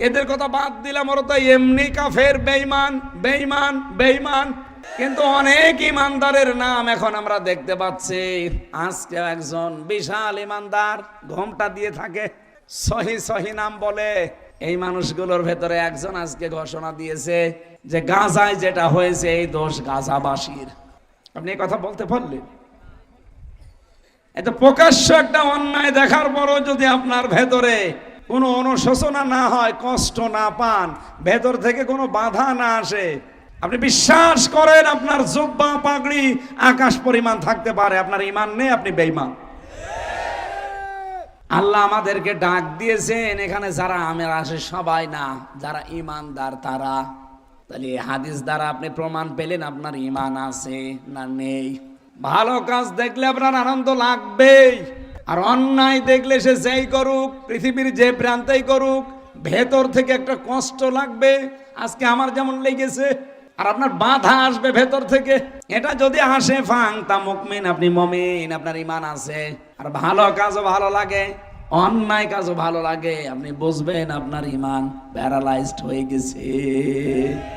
এদের কথা বাদ দিলাম, ওরা তো এমনি কাফের, বেঈমান বেঈমান বেঈমান। কিন্তু অনেক ইমানদারের নাম এখন আমরা দেখতে পাচ্ছি। আজকে একজন বিশাল ইমানদার ঘোমটা দিয়ে থাকে, সহি সহি নাম বলে। এই মানুষগুলোর ভেতরে একজন আজকে ঘোষণা দিয়েছে যে গাজায় যেটা হয়েছে এই দোষ গাজাবাসীর। আপনি এই কথা বলতে পারলেন? এত প্রকাশ্য একটা অন্যায় দেখার পরও যদি আপনার ভেতরে কোনো অনুশোচনা না হয়, কষ্ট না পান, ভেতর থেকে কোনো বাধা না আসে, আপনি বিশ্বাস করেন আপনার জুব্বা পাগড়ি আকাশ পরিমাণ থাকতে পারে, আপনার ঈমান নেই, আপনি বেঈমান। আল্লাহ আমাদেরকে ডাক দিয়েছেন এখানে যারা আমের আসে সবাই না, যারা ঈমানদার তারা। তাহলে হাদিস দ্বারা আপনি প্রমাণ পেলেন আপনার ঈমান আছে না নেই। ভালো কাজ দেখলে আপনার আনন্দ লাগবেই, আর অন্যায় দেখলে সে যেই করুক, পৃথিবীর যে প্রান্তেই করুক, ভেতর থেকে একটা কষ্ট লাগবে। আজকে আমার যেমন লেগেছে, আর আপনার বাধা আসবে ভেতর থেকে। এটা যদি আসে ফাং তা মুকমিন, আপনি মুমিন, আপনার ঈমান আছে। আর ভালো কাজও ভালো লাগে, অন্যায় কাজও ভালো লাগে, আপনি বুঝবেন আপনার ঈমান প্যারালাইজড হয়ে গেছে।